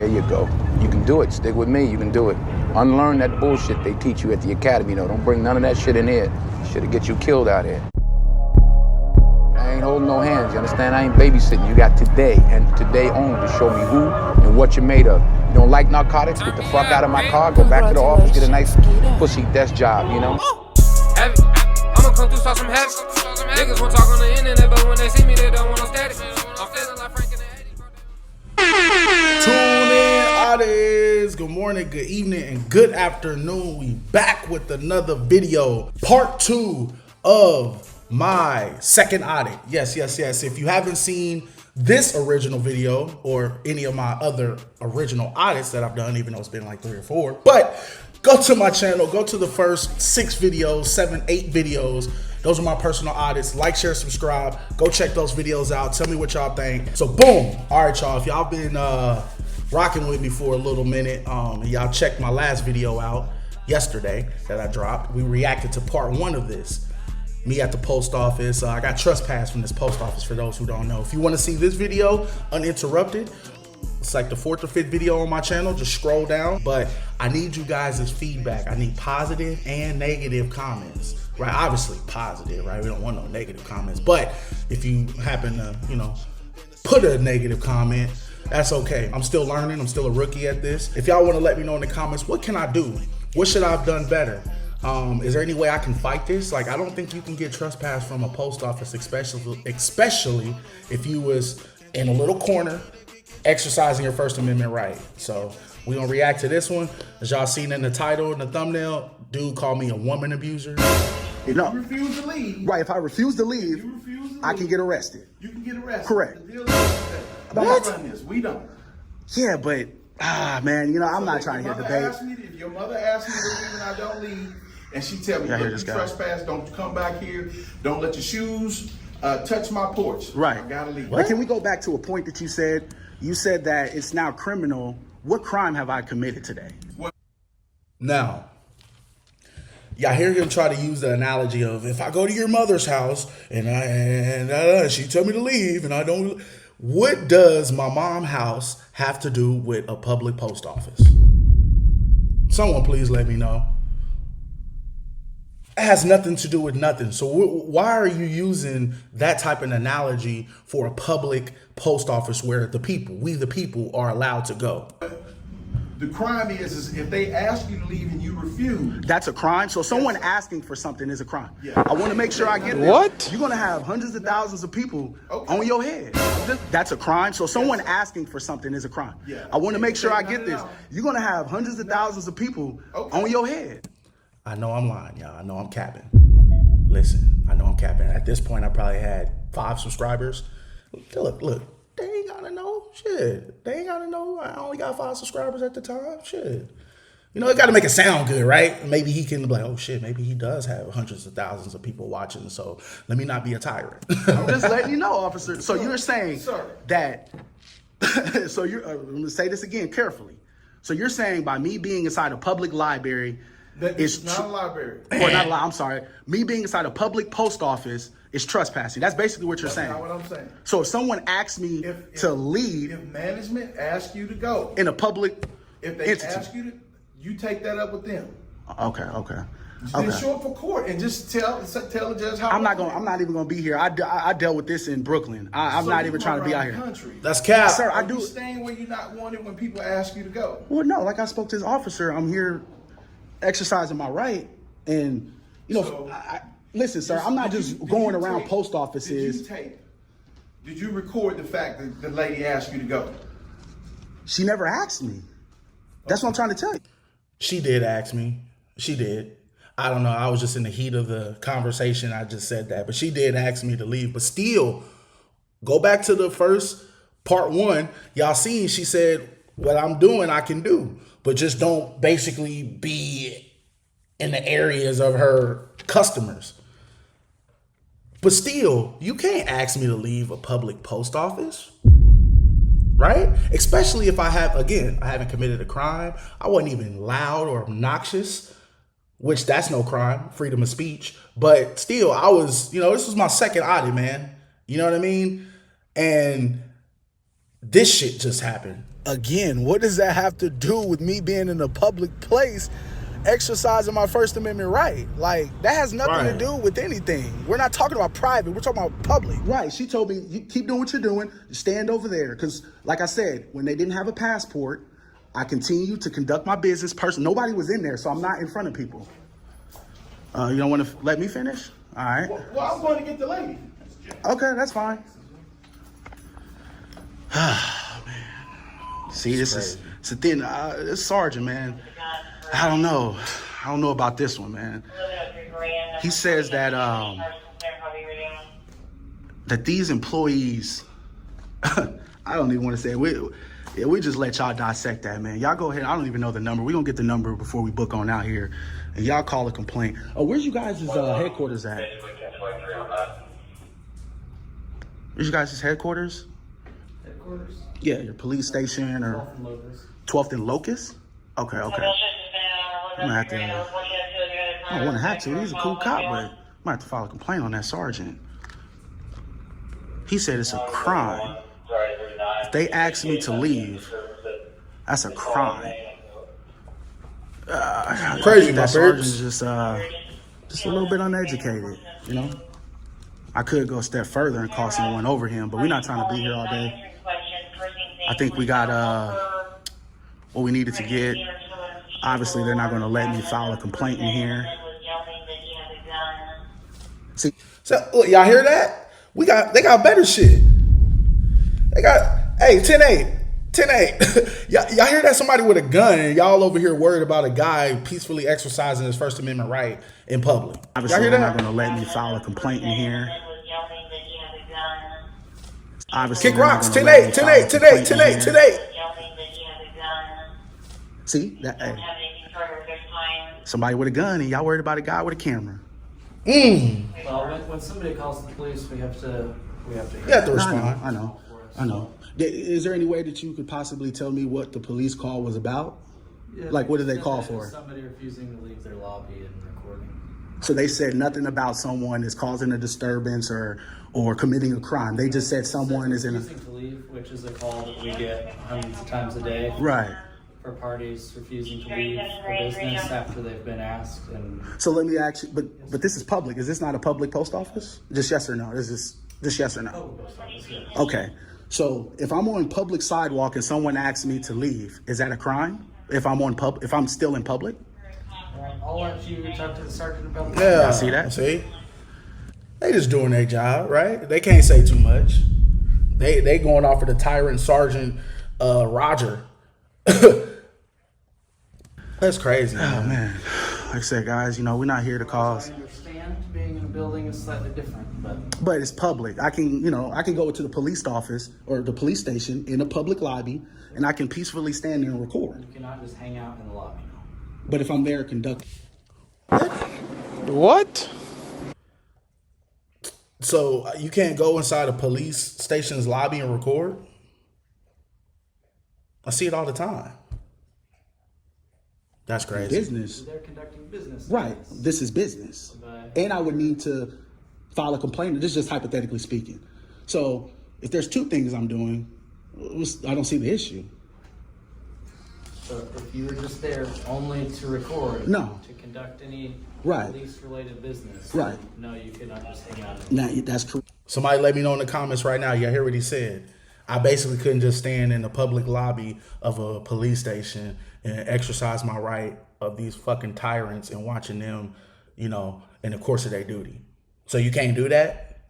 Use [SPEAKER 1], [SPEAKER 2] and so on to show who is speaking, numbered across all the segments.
[SPEAKER 1] There you go. You can do it. Stick with me. You can do it. Unlearn that bullshit they teach you at the academy, though. Don't bring none of that shit in here. Shit'll get you killed out here. I ain't holding no hands, you understand? I ain't babysitting. You got today and today only to show me who and what you're made of. You don't like narcotics? Get the fuck out of my car, go back to the office, get a nice pussy desk job, you know?
[SPEAKER 2] Heavy. I'ma come through, start some heavy. Niggas won't talk on the internet, but when they see me, they don't want no static. I'm feeling like Frank in the 80s.
[SPEAKER 3] Tune in, audits. Good morning, good evening, and good afternoon. We back with another video, part 2 of my second audit. Yes. If you haven't seen this original video or any of my other original audits that I've done, even though it's been like 3 or 4, but go to my channel, go to the first 6 videos, 7, 8 videos. Those are my personal audits. Like, share, subscribe. Go check those videos out. Tell me what y'all think. So boom. All right, y'all. If y'all been rocking with me for a little minute, and y'all checked my last video out yesterday that I dropped, we reacted to part 1 of this. Me at the post office. I got trespassed from this post office, for those who don't know. If you want to see this video uninterrupted, it's like the 4th or 5th video on my channel. Just scroll down. But I need you guys' feedback. I need positive and negative comments. Right? Obviously positive, right? We don't want no negative comments. But if you happen to, put a negative comment, that's okay. I'm still learning. I'm still a rookie at this. If y'all want to let me know in the comments, what can I do? What should I have done better? Is there any way I can fight this? Like, I don't think you can get trespassed from a post office, especially if you was in a little corner exercising your First Amendment right. So we're gonna react to this one. As y'all seen in the title and the thumbnail, dude called me a woman abuser.
[SPEAKER 4] If you refuse to leave.
[SPEAKER 1] Right, if I refuse to leave, I can get arrested.
[SPEAKER 4] You can get arrested.
[SPEAKER 1] Correct.
[SPEAKER 4] The deal is that
[SPEAKER 1] What?
[SPEAKER 4] we run this. We don't.
[SPEAKER 1] Yeah, but, man, I'm not trying to hear debate.
[SPEAKER 4] If your mother asks me to leave and I don't leave, and she tell me,
[SPEAKER 1] Yeah,
[SPEAKER 4] look, you trespass, don't come back here, don't let your shoes touch my porch.
[SPEAKER 1] Right.
[SPEAKER 4] I gotta leave.
[SPEAKER 1] But can we go back to a point that you said? You said that it's now criminal. What crime have I committed today?
[SPEAKER 3] Now, y'all hear him try to use the analogy of, if I go to your mother's house and she tell me to leave and I don't, what does my mom's house have to do with a public post office? Someone please let me know. It has nothing to do with nothing. So why are you using that type of analogy for a public post office where we the people are allowed to go?
[SPEAKER 4] The crime is if they ask you to leave and you refuse.
[SPEAKER 1] That's a crime. So someone asking for something is a crime.
[SPEAKER 4] Yeah.
[SPEAKER 1] I want to make sure I get this.
[SPEAKER 5] What?
[SPEAKER 1] You're going to have hundreds of thousands of people
[SPEAKER 4] Okay.
[SPEAKER 1] on your head. That's a crime. So someone asking for something is a crime.
[SPEAKER 4] Yeah.
[SPEAKER 1] I want to make sure I get
[SPEAKER 4] No.
[SPEAKER 1] this. You're going to have hundreds of thousands of people on your head.
[SPEAKER 3] I know I'm lying, y'all. I know I'm capping. Listen, I know I'm capping. At this point, I probably had 5 subscribers. Look, they ain't gotta know. Shit. They ain't gotta know. I only got 5 subscribers at the time. Shit. It gotta make it sound good, right? Maybe he can be like, oh shit, maybe he does have hundreds of thousands of people watching, so let me not be a tyrant.
[SPEAKER 1] I'm just letting you know, officer. So you're saying
[SPEAKER 4] Sir.
[SPEAKER 1] that, so you're, I'm going to say this again carefully. So you're saying by me being inside a public library,
[SPEAKER 4] It's not a library.
[SPEAKER 1] Or not a lie, I'm sorry. Me being inside a public post office is trespassing. That's basically what you're saying.
[SPEAKER 4] That's not what I'm saying.
[SPEAKER 1] So if someone asks me to leave
[SPEAKER 4] If management asks you to go,
[SPEAKER 1] in a public
[SPEAKER 4] if they
[SPEAKER 1] entity.
[SPEAKER 4] ask you to, you take that up with them.
[SPEAKER 1] Okay.
[SPEAKER 4] Then show up for court and just tell the judge how.
[SPEAKER 1] I'm not even gonna be here. I dealt with this in Brooklyn. I'm not even trying to be out here.
[SPEAKER 4] Country.
[SPEAKER 3] That's cap.
[SPEAKER 1] Sir, I
[SPEAKER 4] Are
[SPEAKER 1] do.
[SPEAKER 4] you staying where you're not wanted when people ask you to go?
[SPEAKER 1] Well, no, like I spoke to this officer. I'm here exercising my right, and
[SPEAKER 4] So,
[SPEAKER 1] listen, sir. I'm not just going around post offices.
[SPEAKER 4] Did you record the fact that the lady asked you to go?
[SPEAKER 1] She never asked me. That's what I'm trying to tell you.
[SPEAKER 3] She did ask me. She did. I don't know. I was just in the heat of the conversation. I just said that. But she did ask me to leave. But still, go back to the first part 1. Y'all seen she said, what I'm doing, I can do. But just don't basically be in the areas of her customers. But still, you can't ask me to leave a public post office. Right? Especially if I haven't committed a crime. I wasn't even loud or obnoxious, which that's no crime, freedom of speech. But still, I was, this was my second audit, man. You know what I mean? And this shit just happened. Again, what does that have to do with me being in a public place exercising my First Amendment right? Like, that has nothing to do with anything. We're not talking about private. We're talking about public.
[SPEAKER 5] Right. She told me, you keep doing what you're doing. Stand over there. Because, like I said, when they didn't have a passport, I continued to conduct my business. Nobody was in there, so I'm not in front of people. You don't want to let me finish? All right.
[SPEAKER 4] Well, I'm going to get the lady.
[SPEAKER 5] Okay, that's fine. See, it's a thing. This sergeant, man, I don't know about this one, man. He says that that these employees, I don't even want to say it. We just let y'all dissect that, man. Y'all go ahead. I don't even know the number. We're going to get the number before we book on out here. And y'all call a complaint. Oh, where's you guys' headquarters at? Where's you guys' headquarters?
[SPEAKER 6] Headquarters?
[SPEAKER 5] Yeah, your police station or 12th and Locust? Okay. I'm gonna have to. I don't want to have to. He's a cool cop, but I might have to file a complaint on that sergeant. He said it's a crime. If they ask me to leave, that's a crime.
[SPEAKER 3] Crazy,
[SPEAKER 5] that
[SPEAKER 3] my
[SPEAKER 5] sergeant's just a little bit uneducated, you know. I could go a step further and call someone over him, but we're not trying to be here all day. I think we got what we needed to get. Obviously, they're not going to let me file a complaint in here. See,
[SPEAKER 3] So look, y'all hear that? They got better shit. They got 10-8. Y'all hear that? Somebody with a gun and y'all over here worried about a guy peacefully exercising his First Amendment right in public.
[SPEAKER 5] Obviously, they're not going to let me file a complaint in here. Obviously,
[SPEAKER 3] Kick rocks. 10-8.
[SPEAKER 5] See that? Hey, somebody with a gun and y'all worried about a guy with a camera.
[SPEAKER 6] Well, when somebody calls the police, we have to.
[SPEAKER 3] You have to respond.
[SPEAKER 5] I know. Is there any way that you could possibly tell me what the police call was about?
[SPEAKER 6] Yeah,
[SPEAKER 5] Like, what did they call for?
[SPEAKER 6] Somebody refusing to leave their lobby and recording.
[SPEAKER 5] So they said nothing about someone is causing a disturbance or committing a crime. They just said someone is in a...
[SPEAKER 6] Refusing to leave, which is a call that we get hundreds of times a day.
[SPEAKER 5] Right.
[SPEAKER 6] For parties refusing to leave for business after they've been asked. And
[SPEAKER 5] So let me ask you, but this is public. Is this not a public post office? Just yes or no? Is this just yes or no? Okay. So if I'm on public sidewalk and someone asks me to leave, is that a crime? If I'm still in public?
[SPEAKER 6] I'll let you talk to the sergeant about that.
[SPEAKER 3] Yeah,
[SPEAKER 5] I see that.
[SPEAKER 3] See, they just doing their job, right? They can't say too much. They going off of the tyrant Sergeant Roger. That's crazy.
[SPEAKER 5] Oh man, like I said, guys, we're not here to cause.
[SPEAKER 6] I understand being in a building is slightly different,
[SPEAKER 5] But it's public. I can go to the police office or the police station in a public lobby, and I can peacefully stand there and record.
[SPEAKER 6] you cannot just hang out in the lobby.
[SPEAKER 5] But if I'm there conducting.
[SPEAKER 1] What?
[SPEAKER 3] So you can't go inside a police station's lobby and record? I see it all the time. That's crazy.
[SPEAKER 5] Business.
[SPEAKER 6] They're conducting business.
[SPEAKER 5] Right. This is business. And I would need to file a complaint. This is just hypothetically speaking. So if there's two things I'm doing, I don't see the issue.
[SPEAKER 6] So if you were just there only to record,
[SPEAKER 5] No.
[SPEAKER 6] to conduct any
[SPEAKER 5] Right.
[SPEAKER 6] police-related business,
[SPEAKER 5] Right.
[SPEAKER 6] no, you could not just hang out.
[SPEAKER 5] Now, that's correct.
[SPEAKER 3] Somebody let me know in the comments right now. Y'all hear what he said? I basically couldn't just stand in the public lobby of a police station and exercise my right of these fucking tyrants and watching them, in the course of their duty. So you can't do that?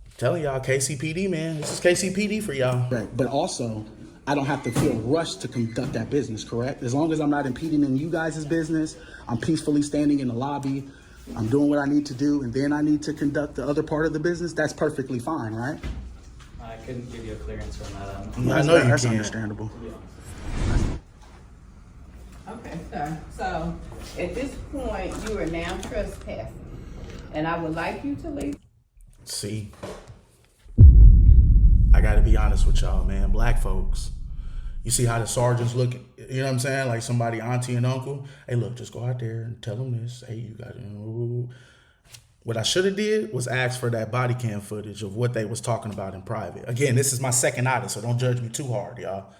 [SPEAKER 3] I'm telling y'all, KCPD, man. This is KCPD for y'all.
[SPEAKER 5] Right. But also, I don't have to feel rushed to conduct that business, correct? As long as I'm not impeding in you guys' business, I'm peacefully standing in the lobby, I'm doing what I need to do, and then I need to conduct the other part of the business, that's perfectly fine, right?
[SPEAKER 6] I couldn't give you a clear answer on that.
[SPEAKER 3] I know you
[SPEAKER 5] That's
[SPEAKER 3] can.
[SPEAKER 5] understandable.
[SPEAKER 7] Okay, sir. So at this point, you are now trespassing, and I would like you to leave.
[SPEAKER 3] See, I got to be honest with y'all, man. Black folks, you see how the sergeants look, you know what I'm saying? Like somebody, auntie and uncle. Hey, look, just go out there and tell them this. Hey, you got to, What I should have did was ask for that body cam footage of what they was talking about in private. Again, this is my second audit, so don't judge me too hard, y'all.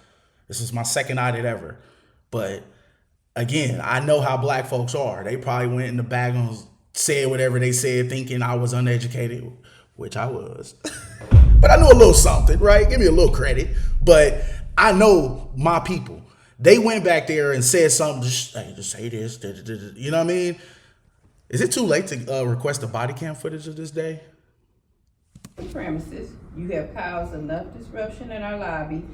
[SPEAKER 3] This is my second audit ever. But again, I know how black folks are. They probably went in the bag and said whatever they said, thinking I was uneducated, which I was. But I knew a little something, right? Give me a little credit. But I know my people. They went back there and said something, just say this, you know what I mean? Is it too late to request a body cam footage of this day?
[SPEAKER 7] Premises, you have caused enough disruption in our lobby.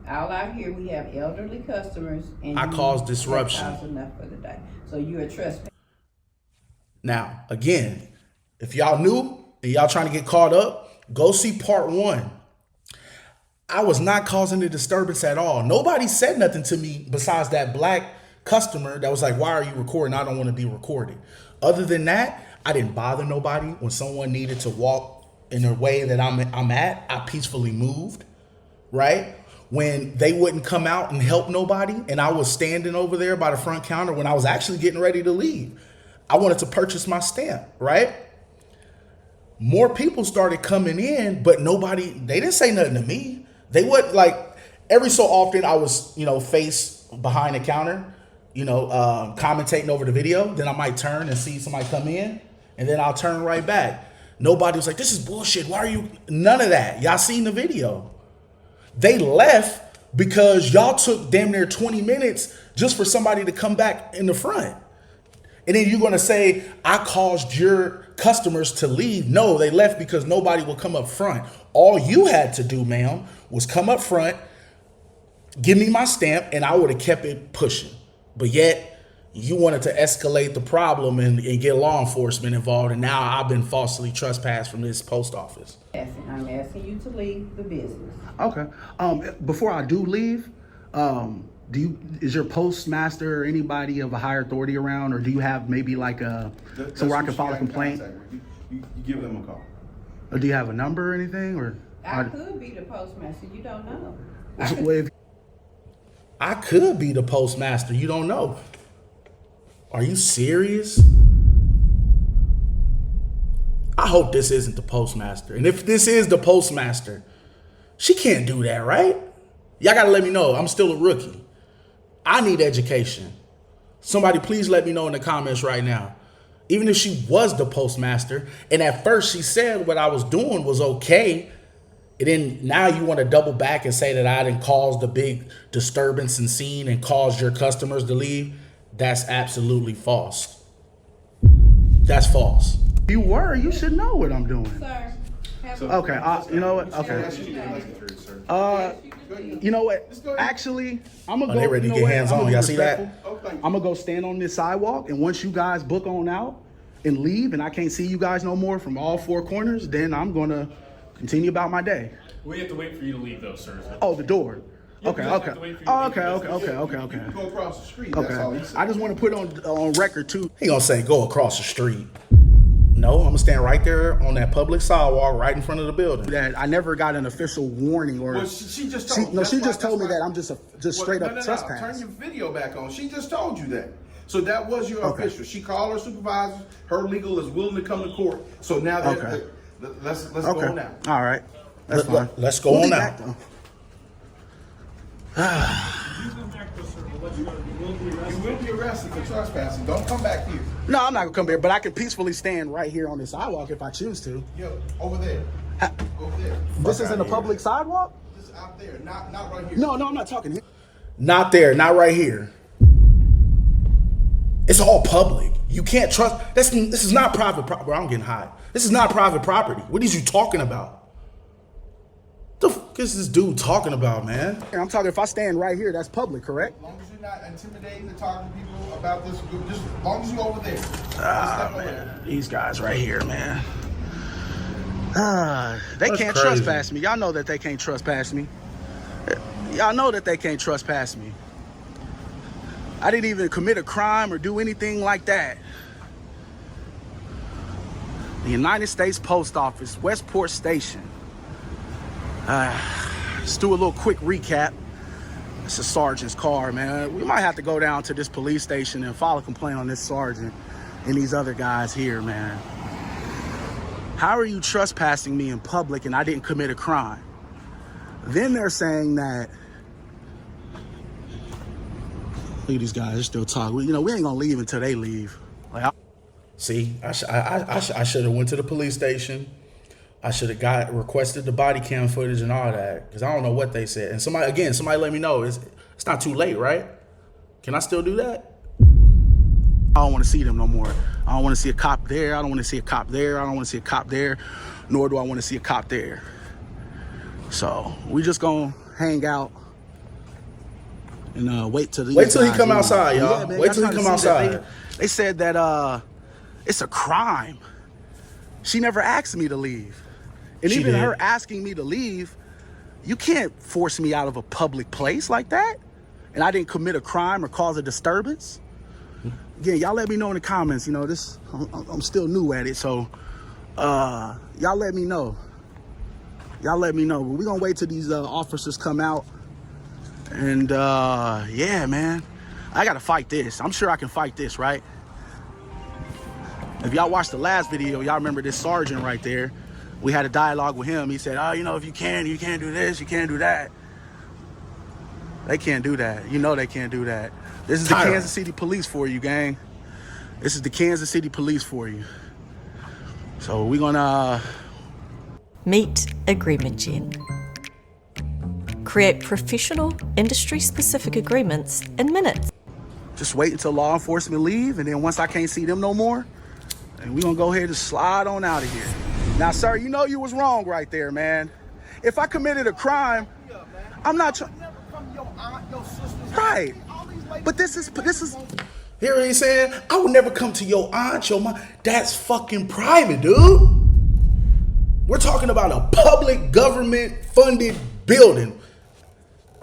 [SPEAKER 7] All out here, we have elderly customers, and
[SPEAKER 3] I caused disruption.
[SPEAKER 7] Caused enough for the day. So you're a trespass.
[SPEAKER 3] Now, again, if y'all new and y'all trying to get caught up, go see part 1. I was not causing a disturbance at all. Nobody said nothing to me besides that black customer that was like, why are you recording? I don't want to be recorded. Other than that, I didn't bother nobody. When someone needed to walk in a way that I'm at, I peacefully moved, right? When they wouldn't come out and help nobody, and I was standing over there by the front counter when I was actually getting ready to leave, I wanted to purchase my stamp, right? More people started coming in, but nobody, they didn't say nothing to me. They would, like, every so often I was, face behind the counter, commentating over the video. Then I might turn and see somebody come in, and then I'll turn right back. Nobody was like, this is bullshit. Why are you? None of that. Y'all seen the video. They left because y'all took damn near 20 minutes just for somebody to come back in the front. And then you're going to say, I caused your customers to leave. No, they left because nobody will come up front. All you had to do, ma'am, was come up front, give me my stamp, and I would have kept it pushing. But yet, you wanted to escalate the problem and get law enforcement involved, and now I've been falsely trespassed from this post office.
[SPEAKER 7] I'm asking you to leave the business.
[SPEAKER 5] Okay. Before I do leave, is your postmaster or anybody of a higher authority around, or do you have maybe like somewhere I can file a complaint?
[SPEAKER 4] You give them a call.
[SPEAKER 5] Or do you have a number or anything? Or
[SPEAKER 7] I could be the postmaster. You don't know.
[SPEAKER 3] I could be the postmaster. You don't know. Are you serious? I hope this isn't the postmaster. And if this is the postmaster, she can't do that, right? Y'all gotta let me know. I'm still a rookie. I need education. Somebody please let me know in the comments right now. Even if she was the postmaster, and at first she said what I was doing was okay, and then now you want to double back and say that I didn't cause the big disturbance and scene and cause your customers to leave. That's absolutely false. That's false.
[SPEAKER 5] You should know what I'm doing.
[SPEAKER 7] Sir.
[SPEAKER 5] Okay, you know what? Okay. You know what? Actually, I'm gonna go.
[SPEAKER 3] They ready to get hands on. Y'all see that?
[SPEAKER 5] I'm gonna go stand on this sidewalk, and once you guys book on out and leave, and I can't see you guys no more from all 4 corners, then I'm gonna continue about my day.
[SPEAKER 8] We have to wait for you to leave, though, sir.
[SPEAKER 5] Oh, the door. Okay.
[SPEAKER 4] You can go across the street. That's all he said.
[SPEAKER 5] I just want to put on record too.
[SPEAKER 3] He gonna say go across the street. No, I'm gonna stand right there on that public sidewalk right in front of the building.
[SPEAKER 5] That I never got an official warning or.
[SPEAKER 4] Well, she just told
[SPEAKER 5] she just told me that I'm just straight up trespass.
[SPEAKER 4] Turn your video back on. She just told you that. So that was your official. She called her supervisor. Her legal is willing to come to court. So now let's go on now.
[SPEAKER 5] All right. That's fine.
[SPEAKER 3] Let's go on now.
[SPEAKER 4] You will be arrested for trespassing. Don't come back here.
[SPEAKER 5] No, I'm not gonna come here, but I can peacefully stand right here on this sidewalk if I choose to.
[SPEAKER 4] Yo, over there. Over there.
[SPEAKER 5] This isn't a public sidewalk?
[SPEAKER 4] Just out there, not right here.
[SPEAKER 5] No, I'm not talking here.
[SPEAKER 3] Not there, not right here. It's all public. You can't trust. This is not private property. I'm getting high. This is not private property. What is you talking about? The fuck is this dude talking about, man?
[SPEAKER 5] I'm talking if I stand right here, that's public, correct?
[SPEAKER 4] As long as you're not intimidating and talking to people about this, just as long as you're over there.
[SPEAKER 5] Man. These guys right here, man. They can't
[SPEAKER 3] crazy.
[SPEAKER 5] trespass me. Y'all know that they can't trespass me. Y'all know that they can't trespass me. I didn't even commit a crime or do anything like that. The United States Post Office, Westport Station. Let's do a little quick recap. It's a sergeant's car, man. We might have to go down to this police station and file a complaint on this sergeant and these other guys here, man. how are you trespassing me in public and I didn't commit a crime? Then they're saying that, look at these guys, they're still talking. We ain't gonna leave until they leave. Like,
[SPEAKER 3] See, I should have went to the police station. I should have requested the body cam footage and all that, because I don't know what they said. And somebody let me know. It's not too late, right? Can I still do that?
[SPEAKER 5] I don't want to see them no more. I don't want to see a cop there. I don't want to see a cop there. I don't want to see a cop there. Nor do I want to see a cop there. So we just gonna hang out and wait till
[SPEAKER 3] he come outside, y'all. Yeah, wait till he come outside.
[SPEAKER 5] They said that it's a crime. She never asked me to leave. And even her asking me to leave, you can't force me out of a public place like that. And I didn't commit a crime or cause a disturbance. Again, y'all let me know in the comments. I'm still new at it, so y'all let me know. Y'all let me know. But we're gonna wait till these officers come out. And yeah, man, I gotta fight this. I'm sure I can fight this, right? If y'all watched the last video, y'all remember this sergeant right there. We had a dialogue with him. He said, oh, if you can't do this, you can't do that. They can't do that. They can't do that. This is the Kansas City Police for you, gang. This is the Kansas City Police for you. So we're gonna...
[SPEAKER 9] Meet Agreement Gen. Create professional, industry-specific agreements in minutes.
[SPEAKER 5] Just wait until law enforcement leave, and then once I can't see them no more, and we're gonna go ahead and slide on out of here. Now, sir, you was wrong right there, man. If I committed a crime, I'm not trying. Right. But this is.
[SPEAKER 3] Here he's saying, I would never come to your aunt, your mom. That's fucking private, dude. We're talking about a public government funded building.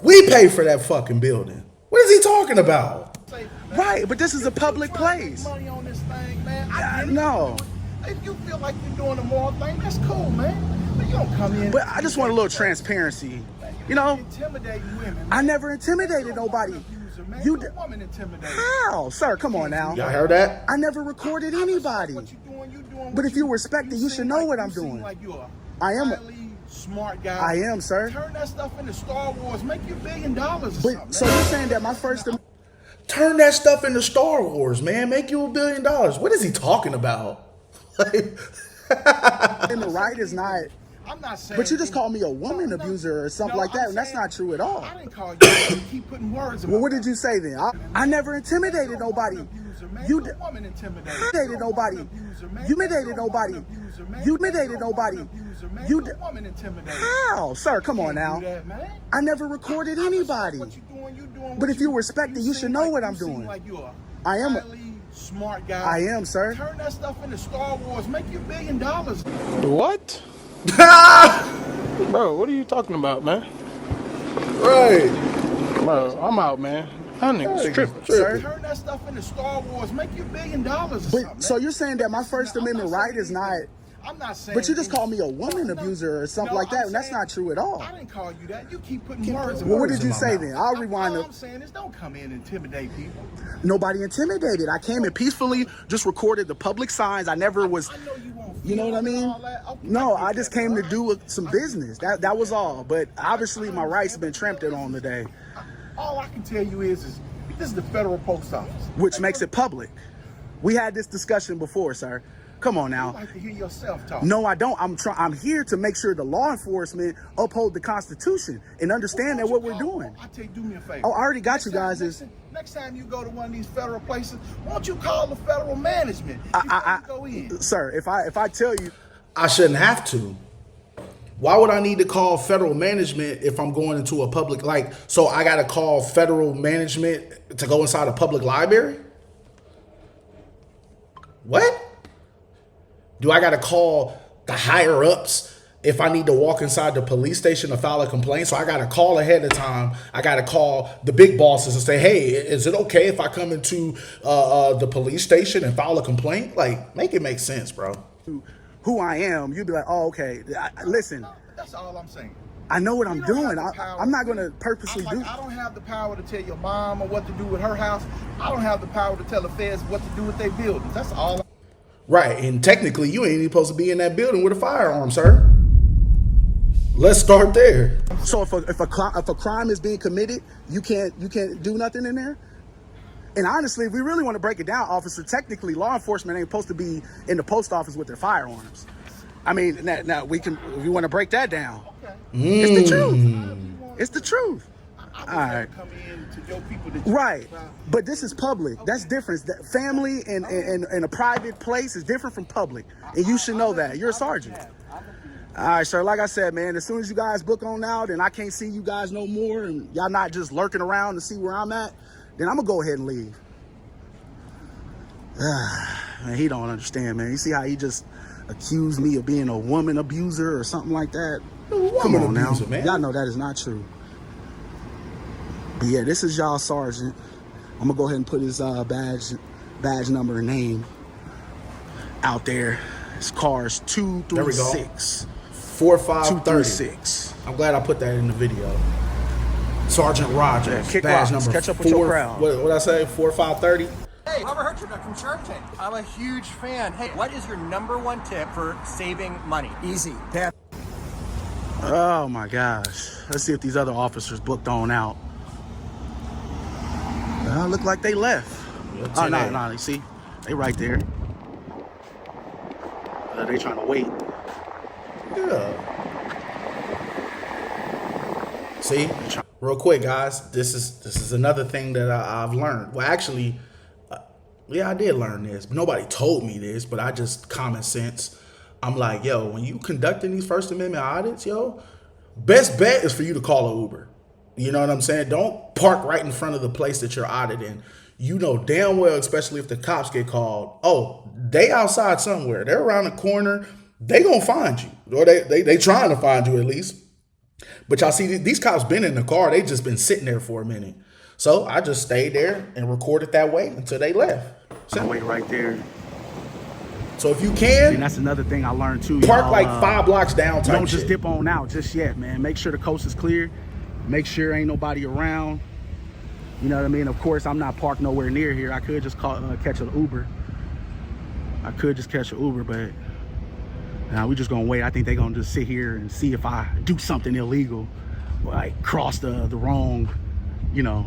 [SPEAKER 3] We pay for that fucking building. What is he talking about?
[SPEAKER 5] Right, but this is a public place.
[SPEAKER 10] Money on this thing, man.
[SPEAKER 5] No.
[SPEAKER 10] If you feel like you're doing a moral thing, that's cool, man. But you don't come in.
[SPEAKER 5] But I just want a little transparency.
[SPEAKER 10] Intimidating women.
[SPEAKER 5] I never intimidated nobody.
[SPEAKER 10] You the woman intimidated.
[SPEAKER 5] How? Sir, come on now.
[SPEAKER 3] Y'all heard that?
[SPEAKER 5] I never recorded anybody.
[SPEAKER 10] What you doing.
[SPEAKER 5] But if you respect it, you should know what I'm doing.
[SPEAKER 10] Like you're
[SPEAKER 5] I am
[SPEAKER 10] a smart guy.
[SPEAKER 5] I am, sir.
[SPEAKER 10] Turn that stuff into Star Wars. Make you $1 billion or something.
[SPEAKER 5] So you're saying that my first...
[SPEAKER 3] Turn that stuff into Star Wars, man. Make you $1 billion. What is he talking about?
[SPEAKER 5] And the right is not...
[SPEAKER 10] I'm not saying...
[SPEAKER 5] But you just called me a woman abuser or something like that, and that's not true at all.
[SPEAKER 10] I didn't call you. You keep putting words in my
[SPEAKER 5] Well, what did you say then? I never intimidated nobody. You
[SPEAKER 10] woman
[SPEAKER 5] intimidated nobody. You intimidated nobody. You intimidated nobody. You
[SPEAKER 10] woman intimidated.
[SPEAKER 5] How? Sir, come on now. I never recorded anybody. But if you respect it, you should know what I'm doing. I am a
[SPEAKER 10] smart guy.
[SPEAKER 5] I am, sir.
[SPEAKER 10] Turn that stuff into Star Wars. Make you $1 billion.
[SPEAKER 11] What? Bro, what are you talking about, man?
[SPEAKER 3] Right.
[SPEAKER 11] Bro, I'm out, man. That nigga's tripping.
[SPEAKER 5] Sir.
[SPEAKER 10] Turn that stuff into Star Wars. Make you $1 billion or
[SPEAKER 5] But so you're saying that my First Amendment right is not...
[SPEAKER 10] I'm not saying...
[SPEAKER 5] But you just called me a woman abuser or something like that, and that's not true at all.
[SPEAKER 10] I didn't call you that. You keep putting words in
[SPEAKER 5] Well,
[SPEAKER 10] my
[SPEAKER 5] what did you say then? I'll rewind
[SPEAKER 10] All I'm saying is don't come in and intimidate people.
[SPEAKER 5] Nobody intimidated. I came in peacefully, just recorded the public signs. I never was...
[SPEAKER 10] I know you won't.
[SPEAKER 5] You know what I mean? No, I just came to do some business. That was all. But obviously my rights have been trampled on today.
[SPEAKER 10] All I can tell you is this is the federal post office.
[SPEAKER 5] Which makes it public. We had this discussion before, sir. Come on now.
[SPEAKER 10] You like to hear yourself talk.
[SPEAKER 5] No, I don't. I'm here to make sure the law enforcement uphold the Constitution and understand that what we're doing.
[SPEAKER 10] I tell you, do me a favor.
[SPEAKER 5] Oh, I already got you guys.
[SPEAKER 10] Next time you go to one of these federal places, why don't you call the federal management? Go in.
[SPEAKER 5] Sir, if I tell you,
[SPEAKER 3] I shouldn't have to. Why would I need to call federal management if I'm going into a public, so I got to call federal management to go inside a public library? What? Do I got to call the higher ups if I need to walk inside the police station to file a complaint? So I got to call ahead of time. I got to call the big bosses and say, hey, is it okay if I come into the police station and file a complaint? Make it make sense, bro.
[SPEAKER 5] Who I am, you'd be like, oh, okay. Listen.
[SPEAKER 10] That's all I'm saying.
[SPEAKER 5] I know what I'm doing. I'm not going to purposely do it.
[SPEAKER 10] I don't have the power to tell your mom or what to do with her house. I don't have the power to tell the feds what to do with their buildings. That's all.
[SPEAKER 3] Right, and technically you ain't even supposed to be in that building with a firearm, sir. Let's start there.
[SPEAKER 5] So if a crime is being committed, you can't do nothing in there? And honestly, if we really want to break it down, officer, technically law enforcement ain't supposed to be in the post office with their firearms. I mean, now we want to break that down. It's the truth. It's the truth. All right. Right, but this is public. That's different. Family and a private place is different from public, and you should know that. You're a sergeant. All right, sir. Like I said, man, as soon as you guys book on out and I can't see you guys no more, and y'all not just lurking around to see where I'm at, then I'm gonna go ahead and leave. Man, he don't understand, man. You see how he just accused me of being a woman abuser or something like that? Come on now, man. Y'all know that is not true. But yeah, this is y'all sergeant. I'm gonna go ahead and put his badge number and name out there. His car's 236.
[SPEAKER 3] 4536. I'm glad I put that in the video. Sergeant Rogers,
[SPEAKER 5] kick
[SPEAKER 3] badge
[SPEAKER 5] rocks.
[SPEAKER 3] number
[SPEAKER 5] Catch up with your crowd.
[SPEAKER 3] What I say? 4530.
[SPEAKER 12] Hey, Robert Hertzberg from Shark Tank. I'm a huge fan. Hey, what is your #1 tip for saving money? Easy.
[SPEAKER 5] Oh my gosh. Let's see if these other officers booked on out. Look like they left. Oh, no, you see? They right there. They trying to wait.
[SPEAKER 3] Yeah. See? Real quick, guys. This is another thing that I've learned. Well, actually, yeah, I did learn this. Nobody told me this, but I just common sense. I'm like, yo, when you conducting these First Amendment audits, yo, best bet is for you to call an Uber. You know what I'm saying? Don't park right in front of the place that you're auditing. You know damn well, especially if the cops get called, oh, they outside somewhere. They're around the corner. They gonna find you. Or they trying to find you at least. But y'all see, these cops been in the car. They just been sitting there for a minute. So I just stayed there and recorded that way until they left.
[SPEAKER 5] So wait right there.
[SPEAKER 3] So if you can,
[SPEAKER 5] and that's another thing I learned too.
[SPEAKER 3] Park like 5 blocks down.
[SPEAKER 5] Don't just dip on out just yet, man. Make sure the coast is clear. Make sure ain't nobody around. You know what I mean? Of course, I'm not parked nowhere near here. I could just catch an Uber. I could just catch an Uber, but now we just gonna wait. I think they gonna just sit here and see if I do something illegal, like cross the wrong, you know,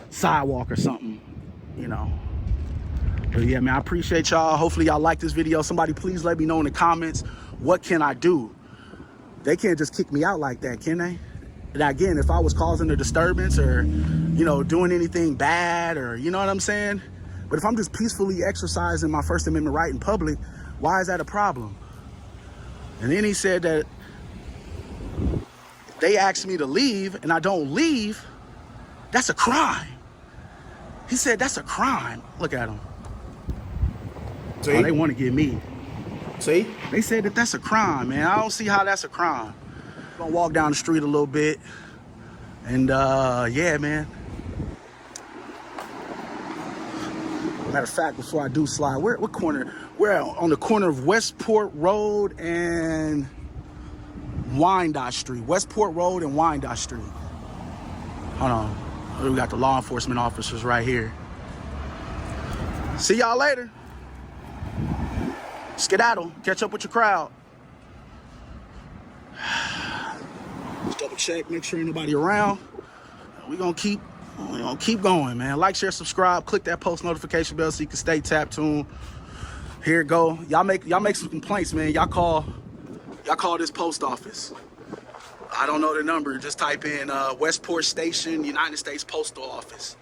[SPEAKER 5] sidewalk or something, you know. But yeah, man, I appreciate y'all. Hopefully y'all like this video. Somebody please let me know in the comments, what can I do? They can't just kick me out like that, can they? And again, if I was causing a disturbance or, you know, doing anything bad or, you know what I'm saying? But if I'm just peacefully exercising my First Amendment right in public, why is that a problem? And then he said that they asked me to leave and I don't leave, that's a crime. He said that's a crime. Look at him. See? Oh, they want to get me.
[SPEAKER 3] See?
[SPEAKER 5] They said that that's a crime, man. I don't see how that's a crime. I'm gonna walk down the street a little bit. And yeah, man. Matter of fact, before I do slide, what corner? We're on the corner of Westport Road and Wyandotte Street. Westport Road and Wyandotte Street. Hold on. We got the law enforcement officers right here. See y'all later. Skedaddle. Catch up with your crowd. Just double check, make sure ain't nobody around. We're gonna keep going, man. Like, share, subscribe, click that post notification bell so you can stay tapped tuned. Here it go. Y'all make some complaints, man. Y'all call this post office. I don't know the number. Just type in Westport Station, United States Postal Office.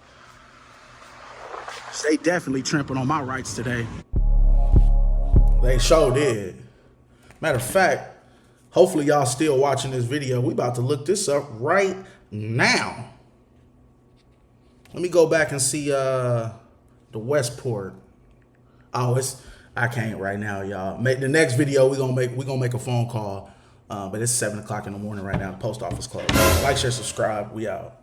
[SPEAKER 5] They definitely trampling on my rights today.
[SPEAKER 3] They sure did. Matter of fact, hopefully y'all still watching this video. We about to look this up right now. Let me go back and see the Westport. Oh, I can't right now, y'all. The next video we gonna make a phone call. But it's 7 o'clock in the morning right now. The post office closed. Like, share, subscribe. We out.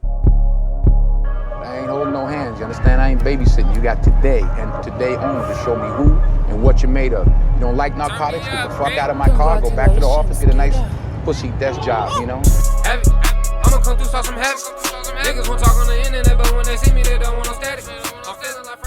[SPEAKER 1] I ain't holding no hands, you understand? I ain't babysitting. You got today and today only to show me who and what you're made of. You don't like narcotics? Get the fuck out of my car, go back to the office, get a nice pussy desk job, you know?
[SPEAKER 2] I'ma come through, start some heavy. Niggas won't talk on the internet, but when they see me, they don't want no static. I'm feeling like